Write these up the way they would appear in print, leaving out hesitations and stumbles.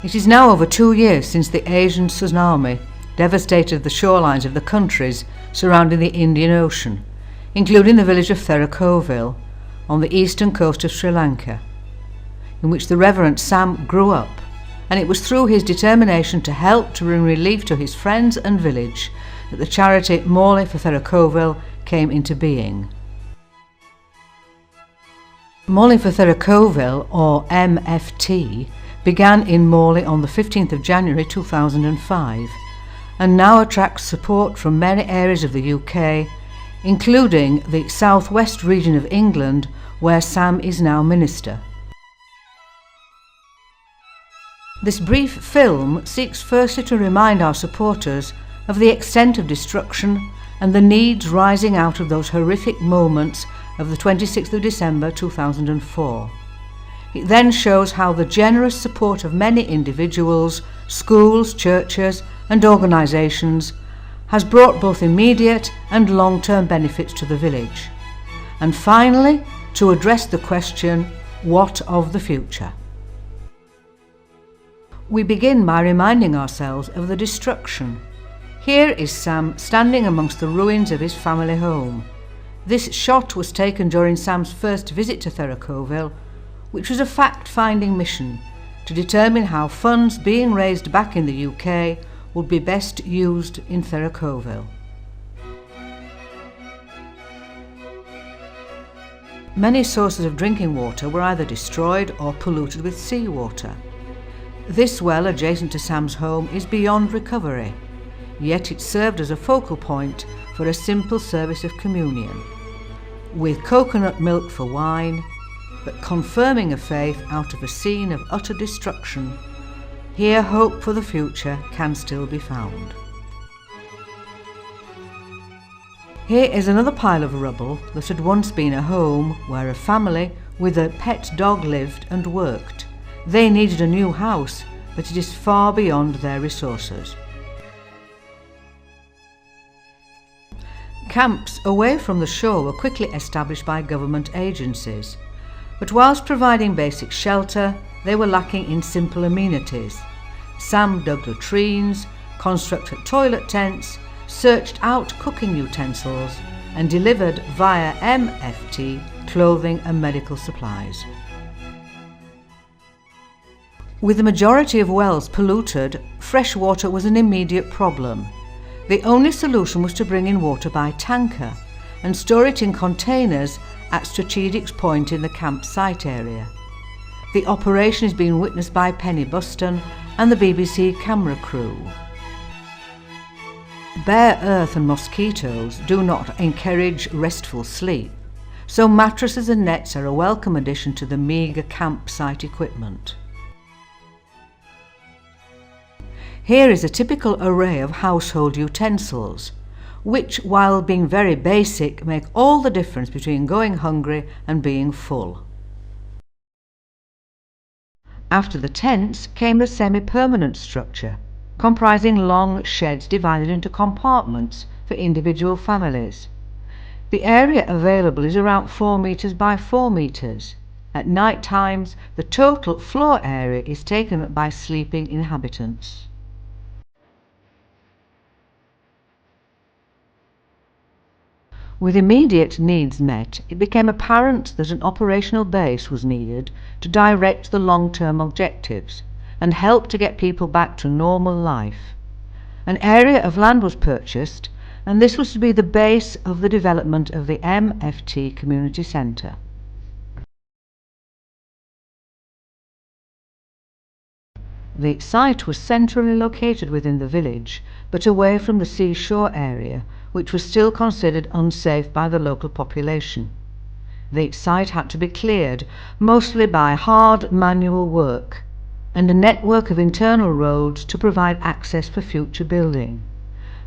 It is now over 2 years since the Asian tsunami devastated the shorelines of the countries surrounding the Indian Ocean, including the village of Thirukkovil on the eastern coast of Sri Lanka, in which the Reverend Sam grew up, and it was through his determination to help to bring relief to his friends and village that the charity Morley for Thirukkovil came into being. Morley for Thirukkovil, or MFT, began in Morley on the 15th of January 2005 and now attracts support from many areas of the UK, including the southwest region of England, where Sam is now minister. This brief film seeks firstly to remind our supporters of the extent of destruction and the needs rising out of those horrific moments of the 26th of December 2004. It then shows how the generous support of many individuals, schools, churches and organisations has brought both immediate and long-term benefits to the village. And finally, to address the question, what of the future? We begin by reminding ourselves of the destruction. Here is Sam standing amongst the ruins of his family home. This shot was taken during Sam's first visit to Thirukkovil, which was a fact-finding mission to determine how funds being raised back in the UK would be best used in Thirukkovil. Many sources of drinking water were either destroyed or polluted with seawater. This well adjacent to Sam's home is beyond recovery, yet it served as a focal point for a simple service of communion, with coconut milk for wine, but confirming a faith out of a scene of utter destruction. Here hope for the future can still be found. Here is another pile of rubble that had once been a home where a family with a pet dog lived and worked. They needed a new house, but it is far beyond their resources. Camps away from the shore were quickly established by government agencies, but whilst providing basic shelter, they were lacking in simple amenities. Sam dug latrines, constructed toilet tents, searched out cooking utensils, and delivered via MFT clothing and medical supplies. With the majority of wells polluted, fresh water was an immediate problem. The only solution was to bring in water by tanker and store it in containers at strategic point in the campsite area. The operation is being witnessed by Penny Buston and the BBC camera crew. Bare earth and mosquitoes do not encourage restful sleep, so mattresses and nets are a welcome addition to the meagre campsite equipment. Here is a typical array of household utensils, which, while being very basic, make all the difference between going hungry and being full. After the tents came the semi-permanent structure, comprising long sheds divided into compartments for individual families. The area available is around 4 metres by 4 metres. At night times, the total floor area is taken up by sleeping inhabitants. With immediate needs met, it became apparent that an operational base was needed to direct the long-term objectives and help to get people back to normal life. An area of land was purchased, and this was to be the base of the development of the MFT Community Centre. The site was centrally located within the village, but away from the seashore area, which was still considered unsafe by the local population. The site had to be cleared, mostly by hard manual work, and a network of internal roads to provide access for future building.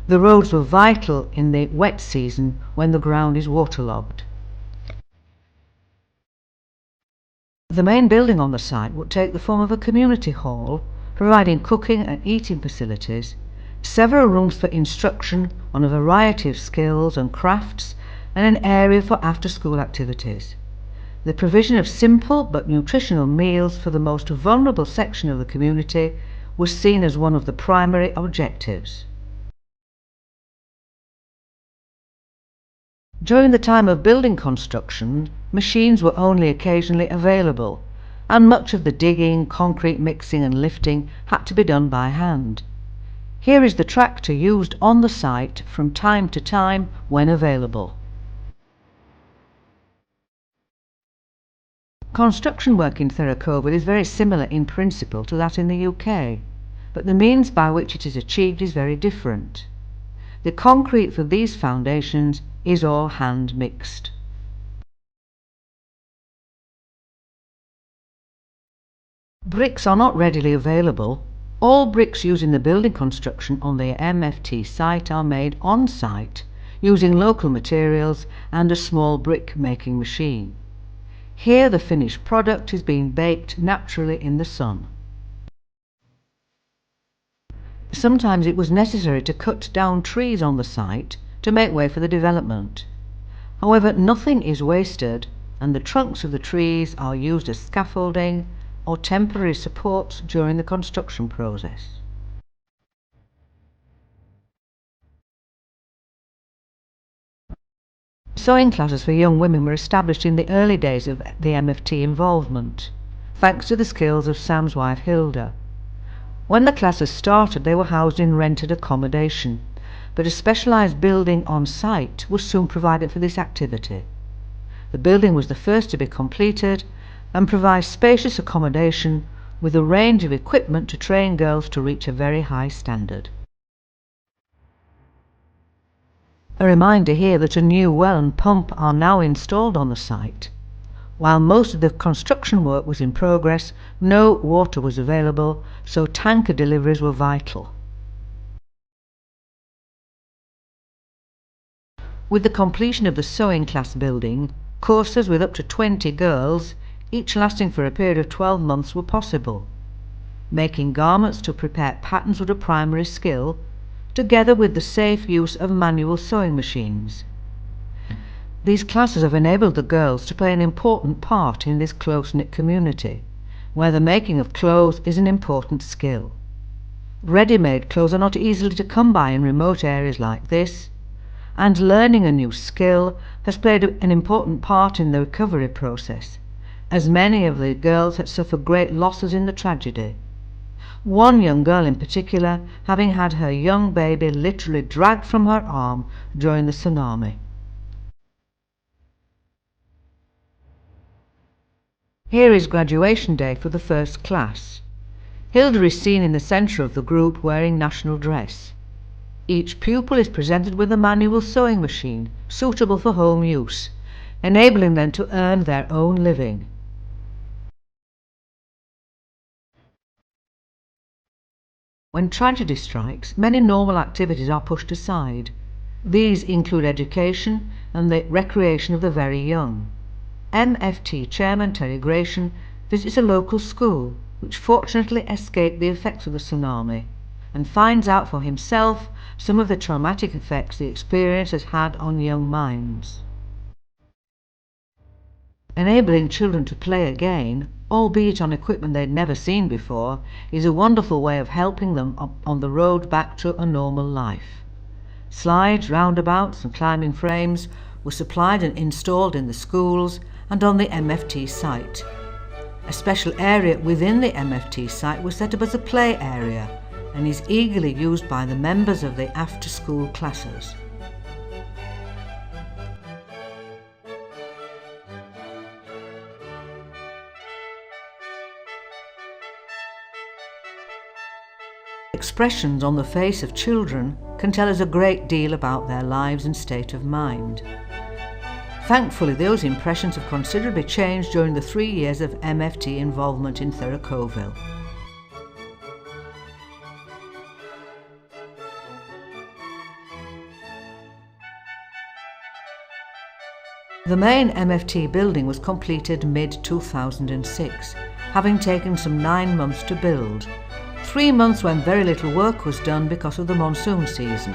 The roads were vital in the wet season when the ground is waterlogged. The main building on the site would take the form of a community hall, providing cooking and eating facilities, several rooms for instruction on a variety of skills and crafts, and an area for after-school activities. The provision of simple but nutritional meals for the most vulnerable section of the community was seen as one of the primary objectives. During the time of building construction, machines were only occasionally available, and much of the digging, concrete mixing and lifting had to be done by hand. Here is the tractor used on the site from time to time when available. Construction work in Thirukkovil is very similar in principle to that in the UK, but the means by which it is achieved is very different. The concrete for these foundations is all hand mixed. Bricks are not readily available. All bricks used in the building construction on the MFT site are made on site using local materials and a small brick making machine. Here the finished product is being baked naturally in the sun. Sometimes it was necessary to cut down trees on the site to make way for the development. However, nothing is wasted, and the trunks of the trees are used as scaffolding or temporary supports during the construction process. Sewing classes for young women were established in the early days of the MFT involvement, thanks to the skills of Sam's wife Hilda. When the classes started, they were housed in rented accommodation, but a specialised building on site was soon provided for this activity. The building was the first to be completed and provides spacious accommodation with a range of equipment to train girls to reach a very high standard. A reminder here that a new well and pump are now installed on the site. While most of the construction work was in progress, no water was available, so tanker deliveries were vital. With the completion of the sewing class building, courses with up to 20 girls, each lasting for a period of 12 months, were possible. Making garments to prepare patterns was a primary skill, together with the safe use of manual sewing machines. These classes have enabled the girls to play an important part in this close-knit community, where the making of clothes is an important skill. Ready-made clothes are not easily to come by in remote areas like this, and learning a new skill has played an important part in the recovery process, as many of the girls had suffered great losses in the tragedy. One young girl in particular having had her young baby literally dragged from her arm during the tsunami. Here is graduation day for the first class. Hilda is seen in the centre of the group wearing national dress. Each pupil is presented with a manual sewing machine suitable for home use, enabling them to earn their own living. When tragedy strikes, many normal activities are pushed aside. These include education and the recreation of the very young. MFT Chairman Thirukkovil visits a local school, which fortunately escaped the effects of the tsunami, and finds out for himself some of the traumatic effects the experience has had on young minds. Enabling children to play again, albeit on equipment they'd never seen before, is a wonderful way of helping them on the road back to a normal life. Slides, roundabouts and climbing frames were supplied and installed in the schools and on the MFT site. A special area within the MFT site was set up as a play area and is eagerly used by the members of the after-school classes. Expressions on the face of children can tell us a great deal about their lives and state of mind. Thankfully, those impressions have considerably changed during the 3 years of MFT involvement in Thirukkovil. The main MFT building was completed mid-2006, having taken some 9 months to build. 3 months when very little work was done because of the monsoon season.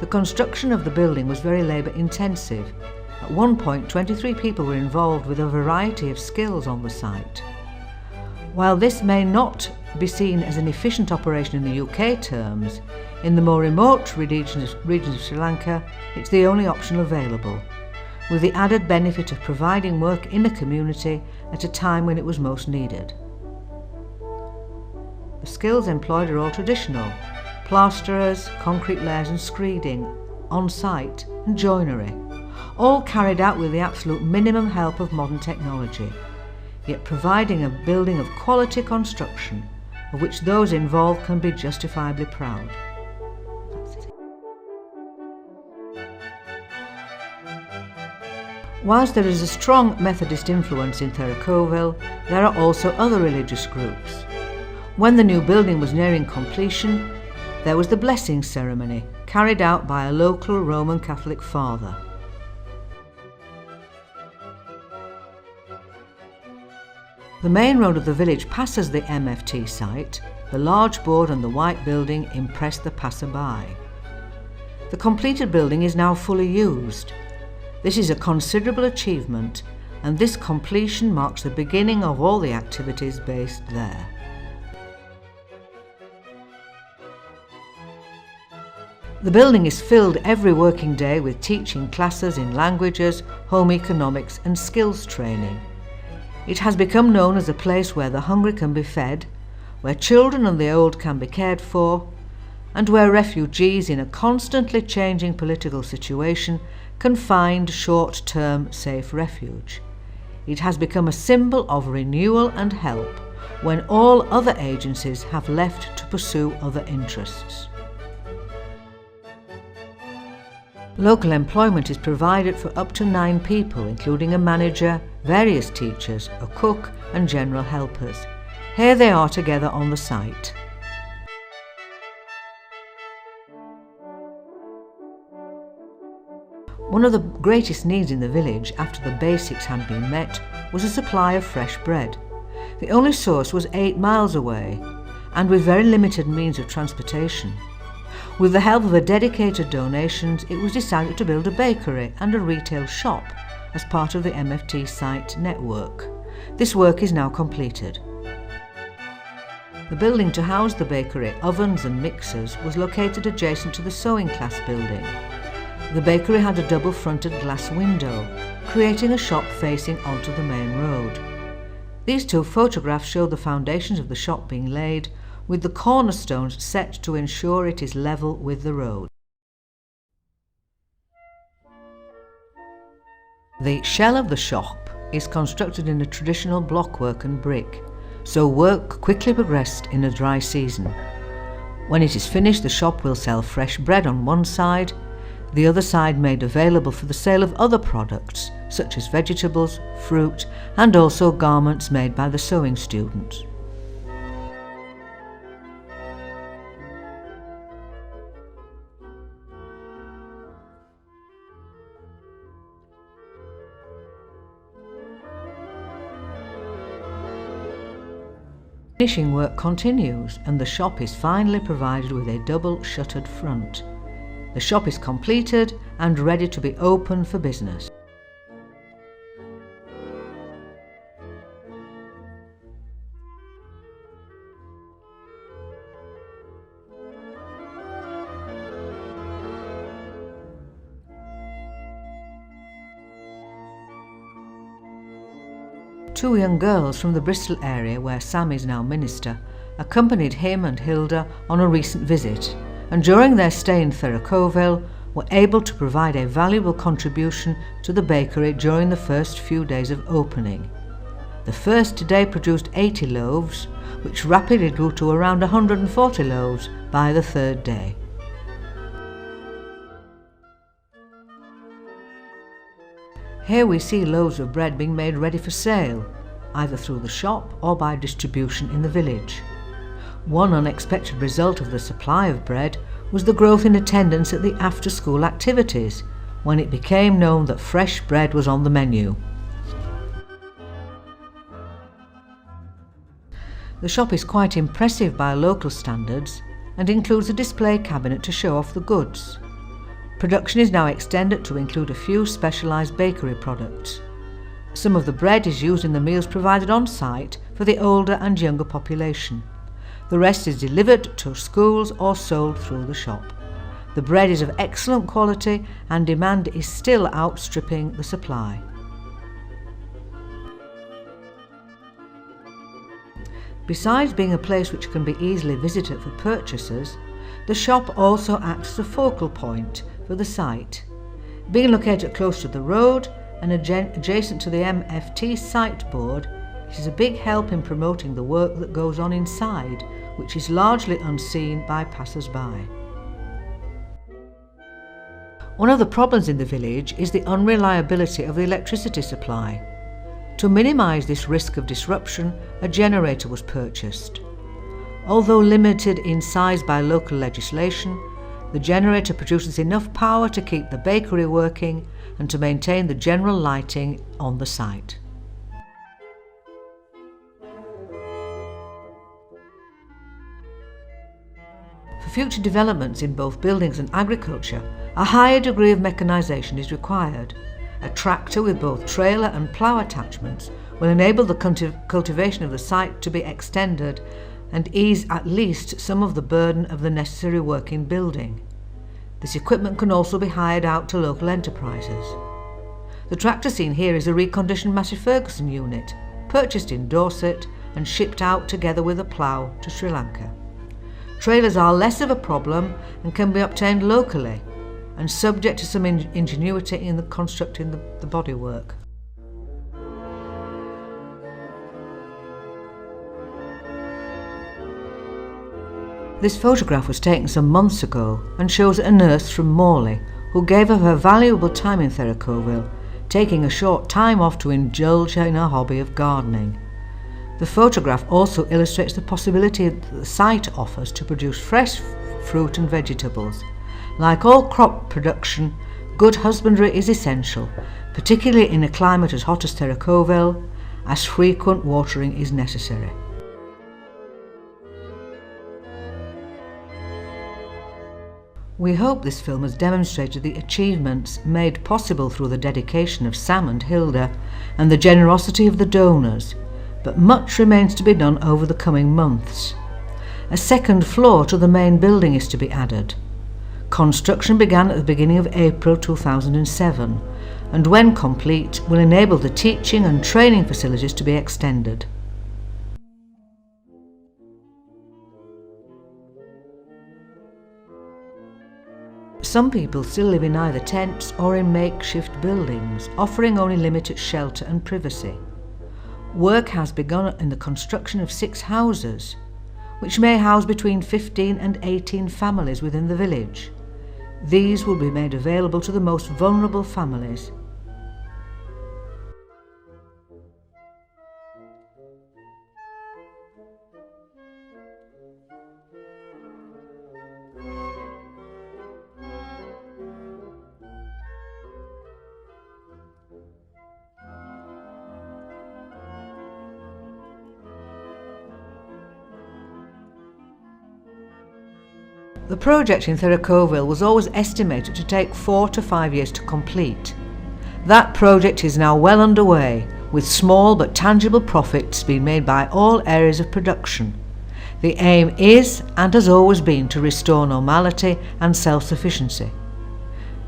The construction of the building was very labour intensive. At one point, 23 people were involved with a variety of skills on the site. While this may not be seen as an efficient operation in the UK terms, in the more remote regions of Sri Lanka, it's the only option available, with the added benefit of providing work in a community at a time when it was most needed. The skills employed are all traditional: plasterers, concrete layers and screeding, on-site and joinery, all carried out with the absolute minimum help of modern technology, yet providing a building of quality construction of which those involved can be justifiably proud. Whilst there is a strong Methodist influence in Thirukkovil, there are also other religious groups. When the new building was nearing completion, there was the blessing ceremony carried out by a local Roman Catholic father. The main road of the village passes the MFT site. The large board and the white building impressed the passer-by. The completed building is now fully used. This is a considerable achievement, and this completion marks the beginning of all the activities based there. The building is filled every working day with teaching classes in languages, home economics and skills training. It has become known as a place where the hungry can be fed, where children and the old can be cared for, and where refugees in a constantly changing political situation can find short-term safe refuge. It has become a symbol of renewal and help when all other agencies have left to pursue other interests. Local employment is provided for up to 9 people, including a manager, various teachers, a cook and general helpers. Here they are together on the site. One of the greatest needs in the village after the basics had been met was a supply of fresh bread. The only source was 8 miles away and with very limited means of transportation. With the help of a dedicated donations, it was decided to build a bakery and a retail shop as part of the MFT site network. This work is now completed. The building to house the bakery, ovens and mixers was located adjacent to the sewing class building. The bakery had a double-fronted glass window, creating a shop facing onto the main road. These 2 photographs show the foundations of the shop being laid, with the cornerstones set to ensure it is level with the road. The shell of the shop is constructed in a traditional blockwork and brick, so work quickly progressed in a dry season. When it is finished, the shop will sell fresh bread on one side, the other side made available for the sale of other products such as vegetables, fruit and also garments made by the sewing students. Finishing work continues and the shop is finally provided with a double shuttered front. The shop is completed and ready to be open for business. Two young girls from the Bristol area, where Sam is now minister, accompanied him and Hilda on a recent visit, and during their stay in Thirukkovil were able to provide a valuable contribution to the bakery during the first few days of opening. The first day produced 80 loaves, which rapidly grew to around 140 loaves by the third day. Here we see loaves of bread being made ready for sale, either through the shop or by distribution in the village. One unexpected result of the supply of bread was the growth in attendance at the after-school activities, when it became known that fresh bread was on the menu. The shop is quite impressive by local standards and includes a display cabinet to show off the goods. Production is now extended to include a few specialised bakery products. Some of the bread is used in the meals provided on site for the older and younger population. The rest is delivered to schools or sold through the shop. The bread is of excellent quality and demand is still outstripping the supply. Besides being a place which can be easily visited for purchasers, the shop also acts as a focal point for the site. Being located close to the road and adjacent to the MFT site board, it is a big help in promoting the work that goes on inside, which is largely unseen by passers-by. One of the problems in the village is the unreliability of the electricity supply. To minimise this risk of disruption, a generator was purchased. Although limited in size by local legislation, the generator produces enough power to keep the bakery working and to maintain the general lighting on the site. For future developments in both buildings and agriculture, a higher degree of mechanisation is required. A tractor with both trailer and plough attachments will enable the cultivation of the site to be extended and ease at least some of the burden of the necessary work in building. This equipment can also be hired out to local enterprises. The tractor seen here is a reconditioned Massey Ferguson unit, purchased in Dorset and shipped out together with a plough to Sri Lanka. Trailers are less of a problem and can be obtained locally and subject to some ingenuity in constructing the bodywork. This photograph was taken some months ago and shows a nurse from Morley who gave of her valuable time in Thirukkovil, taking a short time off to indulge in her hobby of gardening. The photograph also illustrates the possibility that the site offers to produce fresh fruit and vegetables. Like all crop production, good husbandry is essential, particularly in a climate as hot as Thirukkovil, as frequent watering is necessary. We hope this film has demonstrated the achievements made possible through the dedication of Sam and Hilda and the generosity of the donors, but much remains to be done over the coming months. A second floor to the main building is to be added. Construction began at the beginning of April 2007 and when complete will enable the teaching and training facilities to be extended. Some people still live in either tents or in makeshift buildings, offering only limited shelter and privacy. Work has begun in the construction of 6 houses, which may house between 15 and 18 families within the village. These will be made available to the most vulnerable families. The project in Thirukkovil was always estimated to take 4 to 5 years to complete. That project is now well underway, with small but tangible profits being made by all areas of production. The aim is, and has always been, to restore normality and self-sufficiency.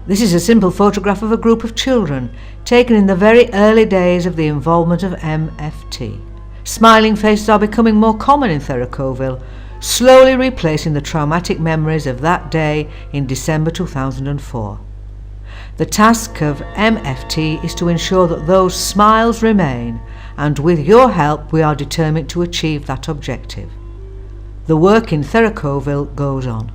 This is a simple photograph of a group of children, taken in the very early days of the involvement of MFT. Smiling faces are becoming more common in Thirukkovil, slowly replacing the traumatic memories of that day in December 2004. The task of MFT is to ensure that those smiles remain, and with your help we are determined to achieve that objective. The work in Thirukkovil goes on.